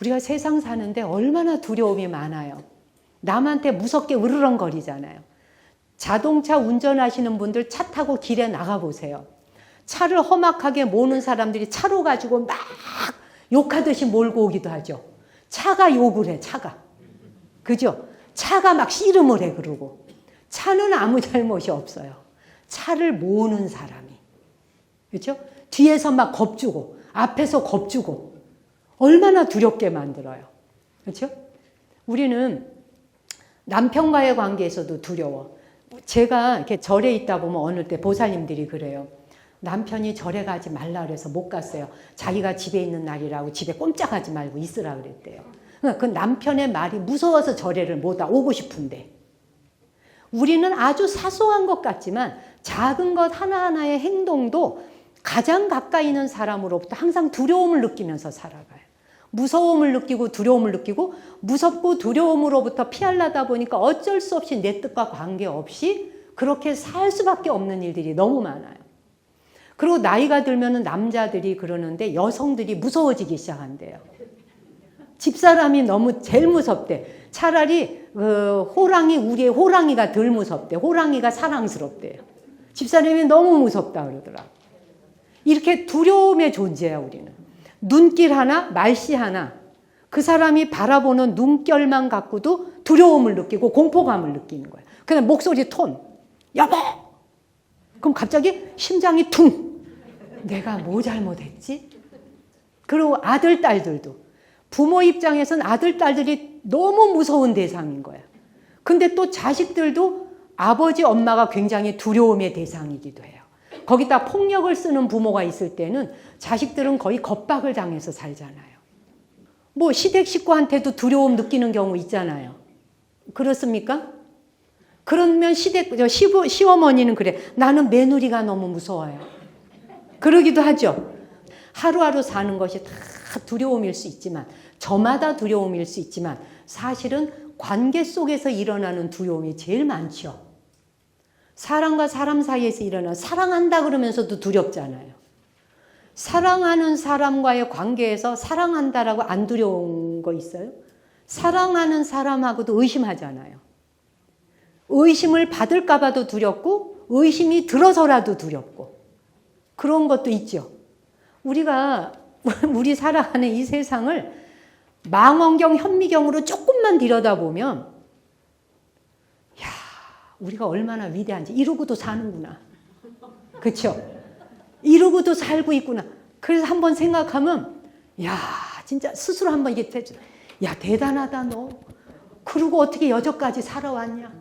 우리가 세상 사는데 얼마나 두려움이 많아요. 남한테 무섭게 으르렁거리잖아요. 자동차 운전하시는 분들 차 타고 길에 나가보세요. 차를 험악하게 모는 사람들이 차로 가지고 막 욕하듯이 몰고 오기도 하죠. 차가 욕을 해, 차가. 그죠? 차가 막 씨름을 해, 그러고. 차는 아무 잘못이 없어요. 차를 모는 사람이. 그죠? 뒤에서 막 겁주고, 앞에서 겁주고. 얼마나 두렵게 만들어요. 그렇죠? 우리는 남편과의 관계에서도 두려워. 제가 이렇게 절에 있다 보면 어느 때 보살님들이 그래요. 남편이 절에 가지 말라 그래서 못 갔어요. 자기가 집에 있는 날이라고 집에 꼼짝하지 말고 있으라 그랬대요. 그 남편의 말이 무서워서 절에를 못 오고 싶은데, 우리는 아주 사소한 것 같지만 작은 것 하나하나의 행동도 가장 가까이 있는 사람으로부터 항상 두려움을 느끼면서 살아가요. 무서움을 느끼고 두려움을 느끼고, 무섭고 두려움으로부터 피하려다 보니까 어쩔 수 없이 내 뜻과 관계없이 그렇게 살 수밖에 없는 일들이 너무 많아요. 그리고 나이가 들면 남자들이 그러는데 여성들이 무서워지기 시작한대요. 집사람이 너무 제일 무섭대. 차라리 호랑이, 우리의 호랑이가 덜 무섭대. 호랑이가 사랑스럽대요. 집사람이 너무 무섭다 그러더라. 이렇게 두려움의 존재야, 우리는. 눈길 하나, 말씨 하나, 그 사람이 바라보는 눈결만 갖고도 두려움을 느끼고 공포감을 느끼는 거야. 그냥 목소리 톤, 여보! 그럼 갑자기 심장이 퉁! 내가 뭐 잘못했지? 그리고 아들, 딸들도. 부모 입장에서는 아들, 딸들이 너무 무서운 대상인 거야. 근데 또 자식들도 아버지, 엄마가 굉장히 두려움의 대상이기도 해요. 거기다 폭력을 쓰는 부모가 있을 때는 자식들은 거의 겁박을 당해서 살잖아요. 뭐 시댁 식구한테도 두려움 느끼는 경우 있잖아요. 그렇습니까? 그러면 시어머니는 그래. 나는 며느리가 너무 무서워요. 그러기도 하죠. 하루하루 사는 것이 다 두려움일 수 있지만, 저마다 두려움일 수 있지만, 사실은 관계 속에서 일어나는 두려움이 제일 많죠. 사람과 사람 사이에서 일어나는, 사랑한다 그러면서도 두렵잖아요. 사랑하는 사람과의 관계에서 사랑한다라고 안 두려운 거 있어요? 사랑하는 사람하고도 의심하잖아요. 의심을 받을까 봐도 두렵고, 의심이 들어서라도 두렵고, 그런 것도 있죠. 우리 살아가는 이 세상을 망원경, 현미경으로 조금만 들여다보면, 야, 우리가 얼마나 위대한지. 이러고도 사는구나. 그렇죠? 이러고도 살고 있구나. 그래서 한번 생각하면, 야, 진짜 스스로 한번 이게 되죠. 야, 대단하다 너. 그러고 어떻게 여전까지 살아왔냐.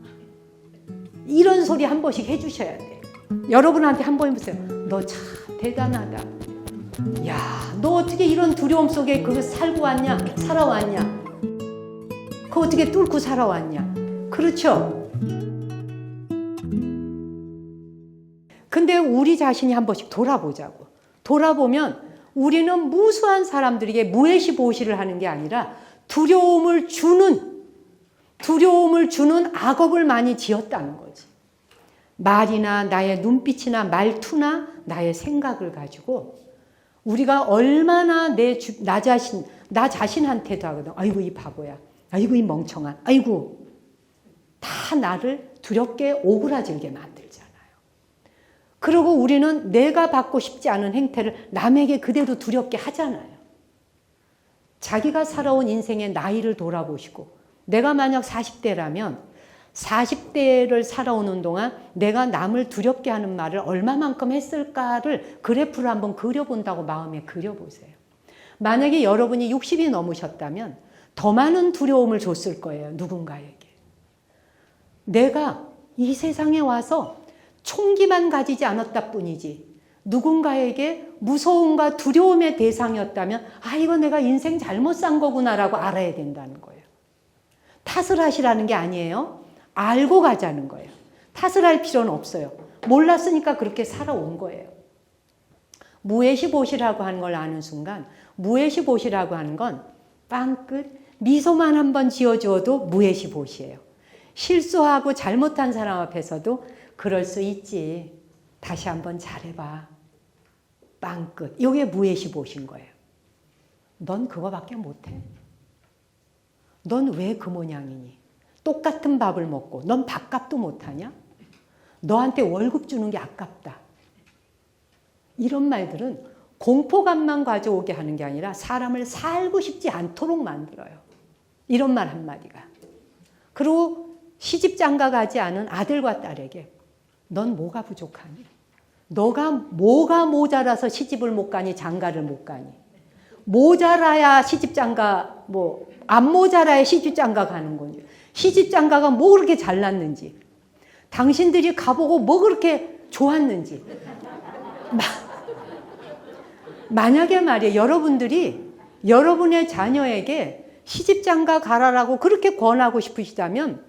이런 소리 한 번씩 해주셔야 돼요. 여러분한테 한 번 해보세요. 너 참 대단하다. 야, 너 어떻게 이런 두려움 속에 그거 살고 왔냐? 살아왔냐? 그거 어떻게 뚫고 살아왔냐? 그렇죠? 근데 우리 자신이 한 번씩 돌아보자고. 돌아보면 우리는 무수한 사람들에게 무해시보시를 하는 게 아니라 두려움을 주는 악업을 많이 지었다는 거지. 말이나 나의 눈빛이나 말투나 나의 생각을 가지고 우리가 얼마나 나 자신한테도 하거든. 아이고 이 바보야. 아이고 이 멍청한. 아이고. 다 나를 두렵게 오그라들게 만들잖아요. 그리고 우리는 내가 받고 싶지 않은 행태를 남에게 그대로 두렵게 하잖아요. 자기가 살아온 인생의 나이를 돌아보시고, 내가 만약 40대라면 40대를 살아오는 동안 내가 남을 두렵게 하는 말을 얼마만큼 했을까를 그래프를 한번 그려본다고 마음에 그려보세요. 만약에 여러분이 60이 넘으셨다면 더 많은 두려움을 줬을 거예요. 누군가에게. 내가 이 세상에 와서 총기만 가지지 않았다 뿐이지 누군가에게 무서움과 두려움의 대상이었다면 아, 이거 내가 인생 잘못 산 거구나라고 알아야 된다는 거예요. 탓을 하시라는 게 아니에요. 알고 가자는 거예요. 탓을 할 필요는 없어요. 몰랐으니까 그렇게 살아온 거예요. 무해시보시라고 하는 걸 아는 순간, 무해시보시라고 하는 건 빵끝 미소만 한번 지어주어도 무해시보시예요. 실수하고 잘못한 사람 앞에서도 그럴 수 있지. 다시 한번 잘해봐. 빵끝. 이게 무해시보신 거예요. 넌 그거밖에 못해. 넌 왜 그 모양이니? 똑같은 밥을 먹고 넌 밥값도 못하냐? 너한테 월급 주는 게 아깝다. 이런 말들은 공포감만 가져오게 하는 게 아니라 사람을 살고 싶지 않도록 만들어요. 이런 말 한마디가. 그리고 시집장가 가지 않은 아들과 딸에게 넌 뭐가 부족하니? 너가 뭐가 모자라서 시집을 못 가니 장가를 못 가니? 모자라야 시집장가 안 모자라야 시집장가 가는 건지, 시집장가가 뭐 그렇게 잘났는지, 당신들이 가보고 뭐 그렇게 좋았는지. 만약에 말이에요, 여러분들이 여러분의 자녀에게 시집장가 가라라고 그렇게 권하고 싶으시다면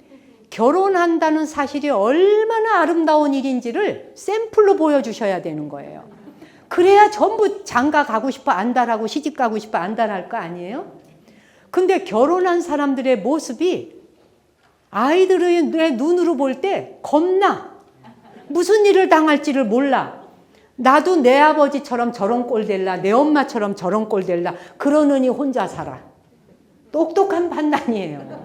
결혼한다는 사실이 얼마나 아름다운 일인지를 샘플로 보여주셔야 되는 거예요. 그래야 전부 장가 가고 싶어 안달하고 시집 가고 싶어 안달할 거 아니에요? 근데 결혼한 사람들의 모습이 아이들의 눈으로 볼 때 겁나. 무슨 일을 당할지를 몰라. 나도 내 아버지처럼 저런 꼴 될라, 내 엄마처럼 저런 꼴 될라, 그러느니 혼자 살아. 똑똑한 판단이에요.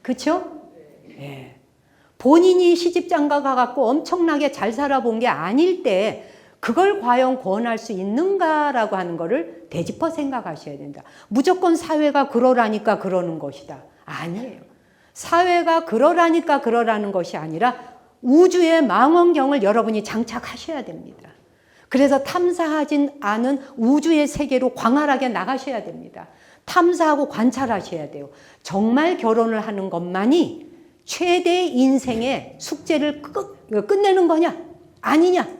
그렇죠? 예. 본인이 시집장가 가갖고 엄청나게 잘 살아본 게 아닐 때 그걸 과연 권할 수 있는가라고 하는 거를 되짚어 생각하셔야 된다. 무조건 사회가 그러라니까 그러는 것이다. 아니에요. 사회가 그러라니까 그러라는 것이 아니라 우주의 망원경을 여러분이 장착하셔야 됩니다. 그래서 탐사하진 않은 우주의 세계로 광활하게 나가셔야 됩니다. 탐사하고 관찰하셔야 돼요. 정말 결혼을 하는 것만이 최대의 인생의 숙제를 끝내는 거냐? 아니냐?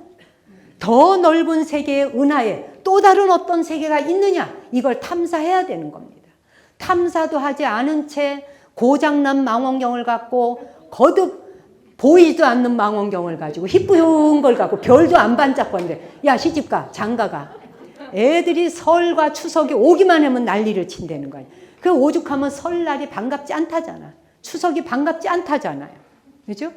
더 넓은 세계의 은하에 또 다른 어떤 세계가 있느냐? 이걸 탐사해야 되는 겁니다. 탐사도 하지 않은 채 고장난 망원경을 갖고 거듭 보이지도 않는 망원경을 가지고 희뿌연 걸 갖고 별도 안 반짝거리는데 야 시집가 장가가 애들이 설과 추석이 오기만 하면 난리를 친다는 거예요. 그 오죽하면 설날이 반갑지 않다잖아. 추석이 반갑지 않다잖아요. 그죠?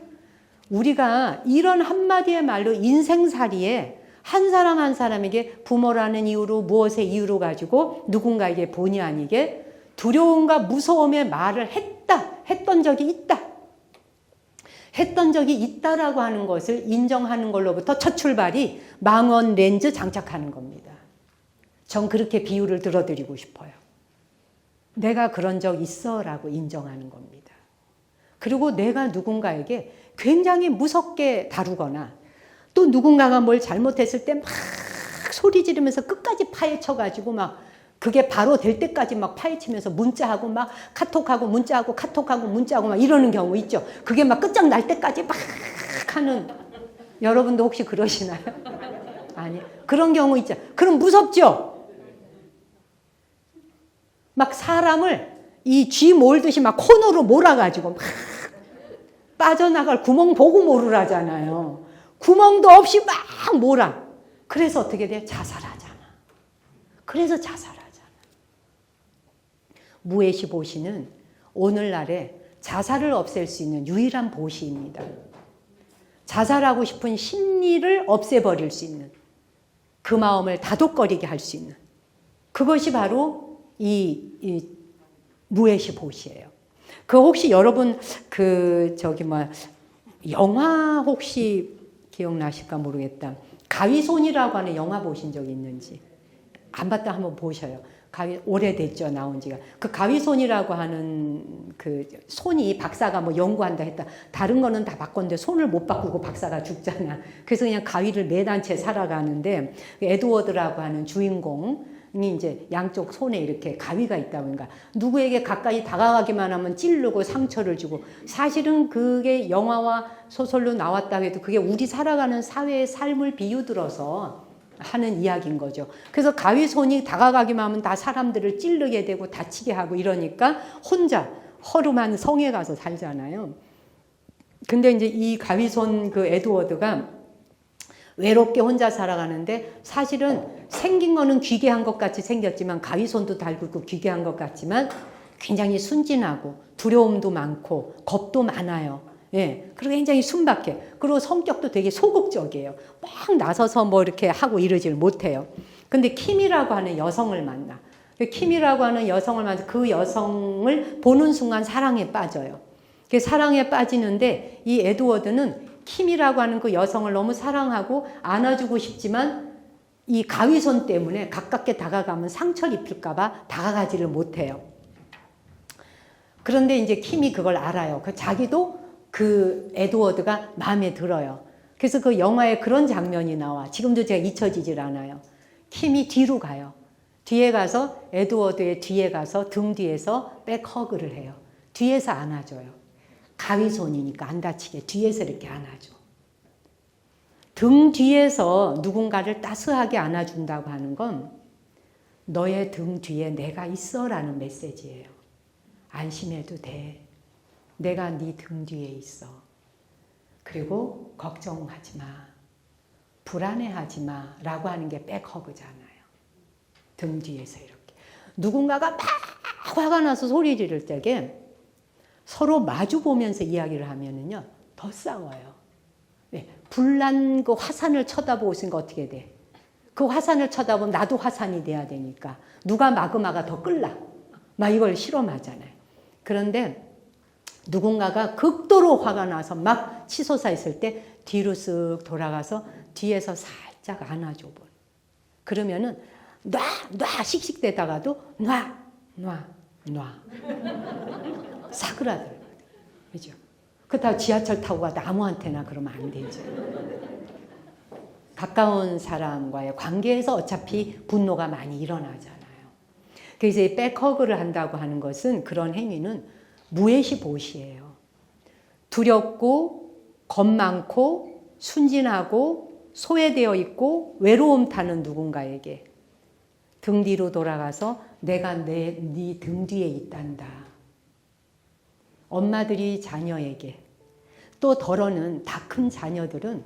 우리가 이런 한마디의 말로 인생살이에 한 사람 한 사람에게 부모라는 이유로 무엇의 이유로 가지고 누군가에게 본의 아니게 두려움과 무서움의 말을 했던 적이 있다라고 하는 것을 인정하는 걸로부터 첫 출발이 망원 렌즈 장착하는 겁니다. 전 그렇게 비유를 들어드리고 싶어요. 내가 그런 적 있어 라고 인정하는 겁니다. 그리고 내가 누군가에게 굉장히 무섭게 다루거나 또 누군가가 뭘 잘못했을 때 막 소리 지르면서 끝까지 파헤쳐가지고 막 그게 바로 될 때까지 막 파헤치면서 문자하고 막 카톡하고 문자하고 카톡하고 문자하고 막 이러는 경우 있죠. 그게 막 끝장날 때까지 막 하는, 여러분도 혹시 그러시나요? 아니, 그런 경우 있죠. 그럼 무섭죠? 막 사람을 이 쥐 몰듯이 막 코너로 몰아가지고 막 빠져나갈 구멍 보고 몰으라잖아요. 구멍도 없이 막 몰아. 그래서 어떻게 돼? 자살하잖아. 그래서 자살하잖아. 무예시 보시는 오늘날에 자살을 없앨 수 있는 유일한 보시입니다. 자살하고 싶은 심리를 없애버릴 수 있는, 그 마음을 다독거리게 할 수 있는, 그것이 바로 이 무예시 보시예요. 그 혹시 여러분 영화 혹시 기억나실까 모르겠다. 가위손이라고 하는 영화 보신 적 있는지. 안 봤다 한번 보셔요. 오래됐죠, 나온 지가. 그 가위손이라고 하는 그 손이 박사가 뭐 연구한다 했다. 다른 거는 다 바꿨는데 손을 못 바꾸고 박사가 죽잖아. 그래서 그냥 가위를 매단 채 살아가는데 에드워드라고 하는 주인공이 이제 양쪽 손에 이렇게 가위가 있다 보니까 누구에게 가까이 다가가기만 하면 찌르고 상처를 주고, 사실은 그게 영화와 소설로 나왔다 해도 그게 우리 살아가는 사회의 삶을 비유들어서 하는 이야기인 거죠. 그래서 가위손이 다가가기만 하면 다 사람들을 찌르게 되고 다치게 하고 이러니까 혼자 허름한 성에 가서 살잖아요. 근데 이제 이 가위손 그 에드워드가 외롭게 혼자 살아가는데 사실은 생긴 거는 귀괴한 것 같이 생겼지만, 가위손도 달고 있고 귀괴한 것 같지만 굉장히 순진하고 두려움도 많고 겁도 많아요. 예, 그리고 굉장히 순박해. 그리고 성격도 되게 소극적이에요. 막 나서서 뭐 이렇게 하고 이러질 못해요. 근데 킴이라고 하는 여성을 만나. 킴이라고 하는 여성을 만나 그 여성을 보는 순간 사랑에 빠져요. 그 사랑에 빠지는데 이 에드워드는 킴이라고 하는 그 여성을 너무 사랑하고 안아주고 싶지만 이 가위손 때문에 가깝게 다가가면 상처를 입힐까봐 다가가지를 못해요. 그런데 이제 킴이 그걸 알아요. 자기도 그 에드워드가 마음에 들어요. 그래서 그 영화에 그런 장면이 나와. 지금도 제가 잊혀지질 않아요. 킴이 뒤로 가요. 뒤에 가서 에드워드의 뒤에 가서 등 뒤에서 백허그를 해요. 뒤에서 안아줘요. 가위손이니까 안 다치게 뒤에서 이렇게 안아줘. 등 뒤에서 누군가를 따스하게 안아준다고 하는 건 너의 등 뒤에 내가 있어 라는 메시지예요. 안심해도 돼. 내가 네 등 뒤에 있어. 그리고 걱정하지 마. 불안해하지 마 라고 하는 게 백허그잖아요. 등 뒤에서 이렇게. 누군가가 막 화가 나서 소리 지를 때에 서로 마주 보면서 이야기를 하면은요, 더 싸워요. 네, 불난 그 화산을 쳐다보고 있으니까 어떻게 돼? 그 화산을 쳐다보면 나도 화산이 돼야 되니까 누가 마그마가 더 끓나? 막 이걸 실험하잖아요. 그런데 누군가가 극도로 화가 나서 막 치솟아 있을 때 뒤로 쓱 돌아가서 뒤에서 살짝 안아줘 본. 그러면은 놔 씩씩대다가도 놔 사그라들어요. 그죠? 그렇다고 지하철 타고 가도 아무한테나 그러면 안 되죠. 가까운 사람과의 관계에서 어차피 분노가 많이 일어나잖아요. 그래서 이 백허그를 한다고 하는 것은 그런 행위는 무에시봇이에요. 두렵고 겁 많고 순진하고 소외되어 있고 외로움 타는 누군가에게 등 뒤로 돌아가서 내가 네 등 뒤에 있단다. 엄마들이 자녀에게 또 덜어는 다 큰 자녀들은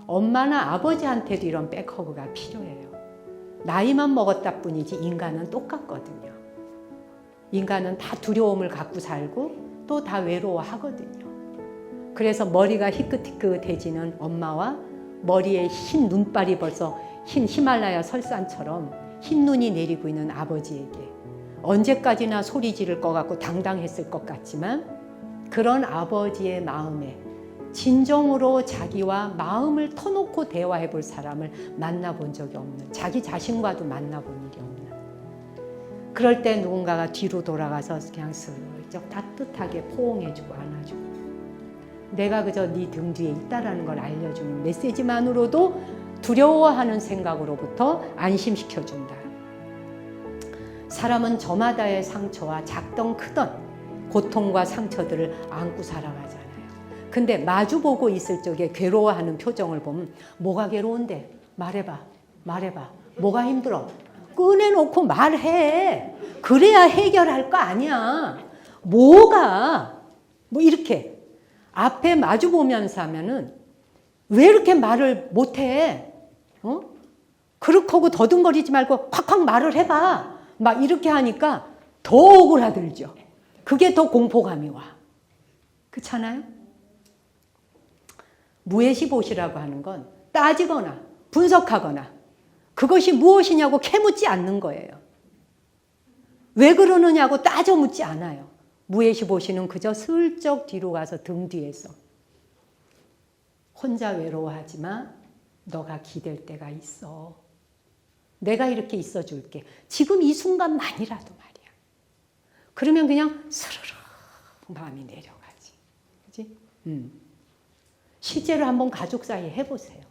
엄마나 아버지한테도 이런 백허그가 필요해요. 나이만 먹었다 뿐이지 인간은 똑같거든요. 인간은 다 두려움을 갖고 살고 또 다 외로워하거든요. 그래서 머리가 희끗희끗해지는 엄마와 머리에 흰 눈발이 벌써 흰 히말라야 설산처럼 흰 눈이 내리고 있는 아버지에게 언제까지나 소리 지를 것 같고 당당했을 것 같지만 그런 아버지의 마음에 진정으로 자기와 마음을 터놓고 대화해 볼 사람을 만나본 적이 없는, 자기 자신과도 만나본 일이 없는, 그럴 때 누군가가 뒤로 돌아가서 그냥 슬쩍 따뜻하게 포옹해주고 안아주고 내가 그저 네 등 뒤에 있다라는 걸 알려주는 메시지만으로도 두려워하는 생각으로부터 안심시켜준다. 사람은 저마다의 상처와 작던 크던 고통과 상처들을 안고 살아가잖아요. 근데 마주보고 있을 적에 괴로워하는 표정을 보면 뭐가 괴로운데? 말해봐. 뭐가 힘들어? 꺼내놓고 말해. 그래야 해결할 거 아니야. 뭐가? 뭐 이렇게 앞에 마주보면서 하면은 왜 이렇게 말을 못해? 그렇고 더듬거리지 말고 콱콱 말을 해봐. 막 이렇게 하니까 더 오그라들죠. 그게 더 공포감이 와. 그렇잖아요? 무에시봇이라고 하는 건 따지거나 분석하거나 그것이 무엇이냐고 캐묻지 않는 거예요. 왜 그러느냐고 따져 묻지 않아요. 무에시봇이는 그저 슬쩍 뒤로 가서 등 뒤에서 혼자 외로워하지 마. 너가 기댈 때가 있어. 내가 이렇게 있어줄게. 지금 이 순간만이라도 말이야. 그러면 그냥 스르르 마음이 내려가지. 그치? 실제로 한번 가족 사이에 해보세요.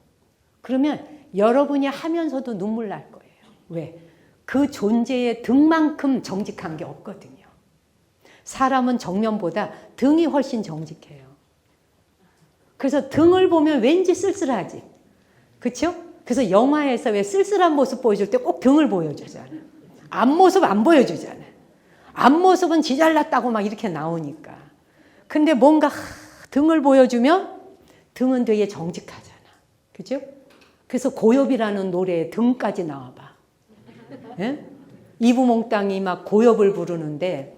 그러면 여러분이 하면서도 눈물 날 거예요. 왜? 그 존재의 등만큼 정직한 게 없거든요. 사람은 정면보다 등이 훨씬 정직해요. 그래서 등을 보면 왠지 쓸쓸하지. 그렇죠? 그래서 영화에서 왜 쓸쓸한 모습 보여줄 때 꼭 등을 보여주잖아요. 앞모습 안 보여주잖아요. 앞모습은 지 잘났다고 막 이렇게 나오니까. 근데 뭔가 등을 보여주면 등은 되게 정직하잖아. 그죠? 그래서 고엽이라는 노래에 등까지 나와봐. 예? 이부몽땅이 막 고엽을 부르는데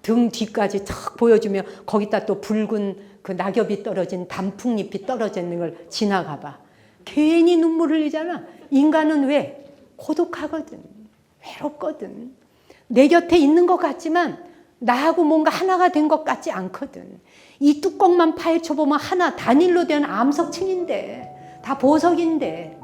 등 뒤까지 탁 보여주면 거기다 또 붉은 그 낙엽이 떨어진 단풍잎이 떨어져 있는 걸 지나가봐. 괜히 눈물 흘리잖아. 인간은 왜? 고독하거든. 외롭거든. 내 곁에 있는 것 같지만 나하고 뭔가 하나가 된 것 같지 않거든. 이 뚜껑만 파헤쳐보면 하나 단일로 된 암석층인데, 다 보석인데